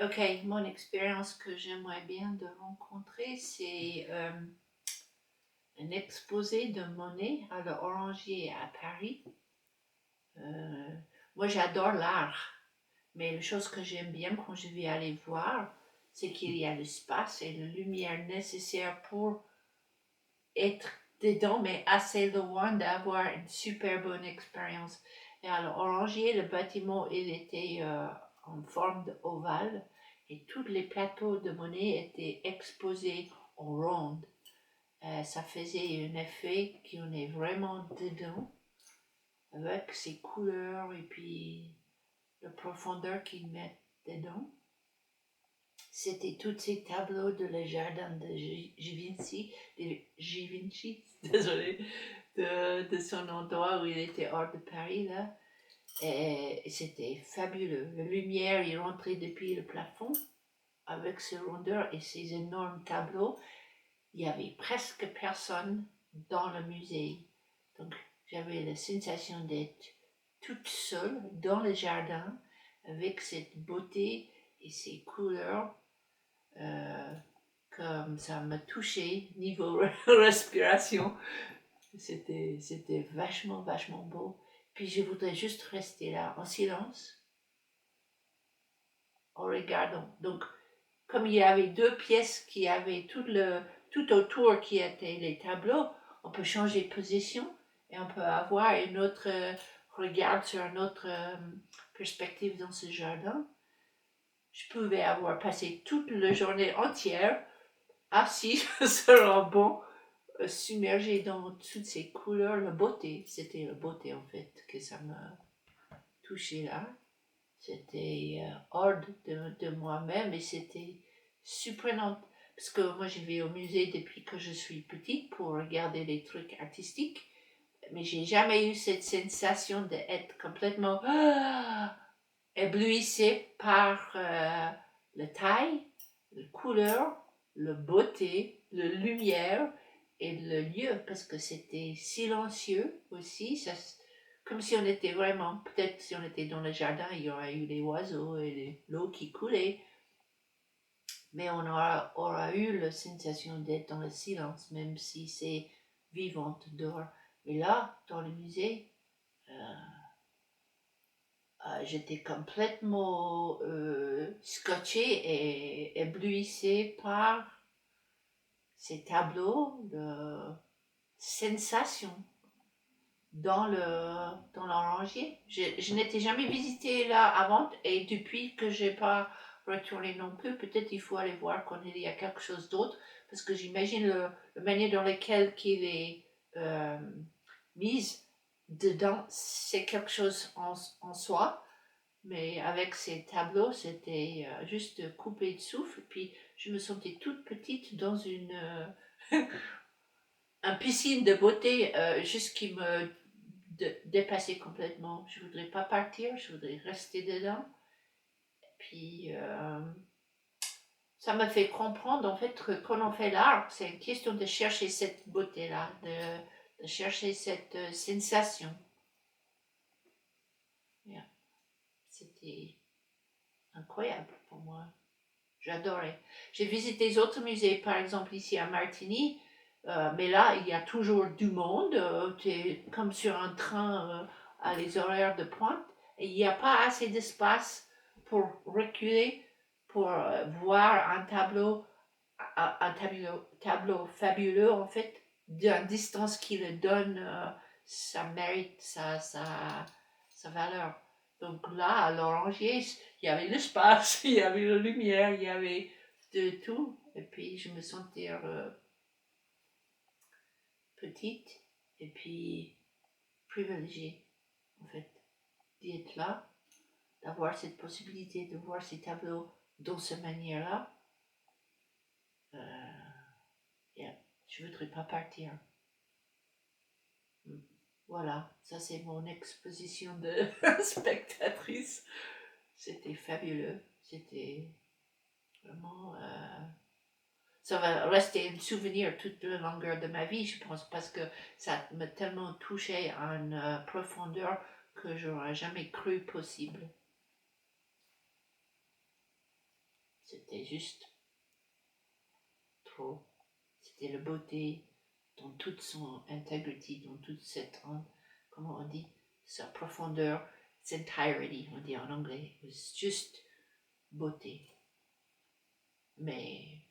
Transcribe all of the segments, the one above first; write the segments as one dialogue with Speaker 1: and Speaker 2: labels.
Speaker 1: Ok, mon expérience que j'aimerais bien de rencontrer, c'est un exposé de Monet à l'Orangerie à Paris. Euh, Moi, j'adore l'art, mais la chose que j'aime bien quand je vais aller voir, c'est qu'il y a l'espace et la lumière nécessaire pour être dedans, mais assez loin d'avoir une super bonne expérience. Et à l'Orangerie, le bâtiment, il était en forme d'ovale et tous les plateaux de Monet étaient exposés en ronde. Ça faisait un effet qu'on est vraiment dedans avec ses couleurs et puis la profondeur qu'ils mettent dedans. C'était tous ces tableaux de le jardin de Givenchy, désolé, de son endroit où il était hors de Paris là. Et c'était fabuleux. La lumière est rentrée depuis le plafond avec ses rondeurs et ses énormes tableaux. Il y avait presque personne dans le musée. Donc j'avais la sensation d'être toute seule dans le jardin avec cette beauté et ces couleurs. euh, Comme ça m'a touché niveau respiration. C'était vachement beau. Puis je voudrais juste rester là en silence, en regardant. Donc, comme il y avait deux pièces qui avaient tout autour qui étaient les tableaux, on peut changer de position et on peut avoir une autre regard sur une autre perspective dans ce jardin. Je pouvais avoir passé toute la journée entière assis sur un banc, submergé dans toutes ces couleurs, la beauté. C'était la beauté en fait que ça m'a touché là. C'était hors de moi-même et c'était surprenant. Parce que moi, je vais au musée depuis que je suis petite pour regarder les trucs artistiques. Mais j'ai jamais eu cette sensation d'être complètement éblouissée par la taille, la couleur, la beauté, la lumière et le lieu. Parce que c'était silencieux aussi. Comme si on était vraiment, peut-être si on était dans le jardin, il y aurait eu les oiseaux et l'eau qui coulait, mais on aura eu la sensation d'être dans le silence, même si c'est vivant dehors. Et là, dans le musée, j'étais complètement scotché et éblouissée par ces tableaux de sensations dans l'orangier. Je n'étais jamais visité là avant et depuis que je n'ai pas retourné non plus, peut-être il faut aller voir quand il y a quelque chose d'autre parce que j'imagine la manière dans laquelle il est mise dedans, c'est quelque chose en soi. Mais avec ces tableaux, c'était juste coupé de souffle. Puis je me sentais toute petite dans un piscine de beauté juste qui me dépassait complètement. Je voudrais pas partir, je voudrais rester dedans. Puis ça m'a fait comprendre en fait que quand on fait l'art, c'est une question de chercher cette beauté-là, de chercher cette sensation. Yeah. C'était incroyable pour moi. J'adorais. J'ai visité les autres musées, par exemple ici à Martigny, mais là, il y a toujours du monde. Tu es comme sur un train à les horaires de pointe. Et il n'y a pas assez d'espace pour reculer, pour voir un tableau fabuleux, en fait, d'une distance qui le donne, ça mérite sa valeur. Donc là, à l'Orangier, il y avait l'espace, il y avait la lumière, il y avait de tout. Et puis je me sentais petite et puis privilégiée, en fait, d'y être là, d'avoir cette possibilité de voir ces tableaux dans cette manière-là. Yeah. Je ne voudrais pas partir. Voilà, ça c'est mon exposition de spectatrice. C'était fabuleux. C'était vraiment ça va rester un souvenir toute la longueur de ma vie, je pense, parce que ça m'a tellement touché à une profondeur que j'aurais jamais cru possible. C'était juste trop. C'était la beauté dans toute son intégrité, dans toute cette, comment on dit, sa profondeur, its entirety, on dit en anglais. It was just beauté. Mais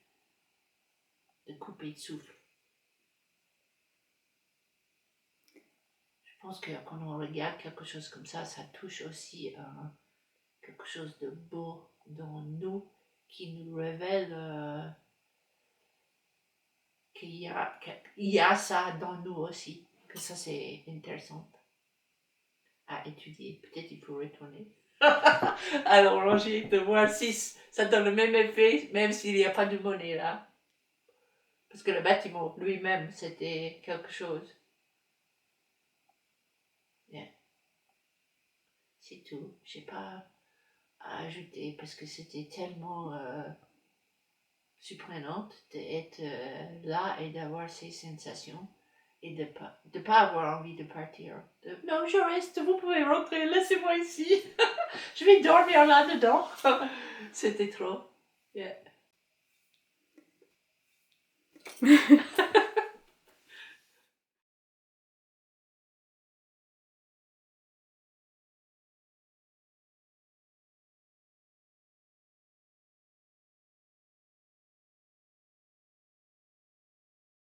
Speaker 1: de couper de souffle. Je pense que quand on regarde quelque chose comme ça touche aussi quelque chose de beau dans nous, qui nous révèle qu'il y a ça dans nous aussi. Que ça, c'est intéressant à étudier. Peut-être il faut retourner. À l'oranger, de voir si ça donne le même effet, même s'il n'y a pas de monnaie là. Parce que le bâtiment lui-même, c'était quelque chose. Yeah. C'est tout. Je n'ai pas à ajouter parce que c'était tellement surprenant d'être là et d'avoir ces sensations et de pas avoir envie de partir. Non, je reste, vous pouvez rentrer, laissez-moi ici. Je vais dormir là-dedans. C'était trop. Yeah.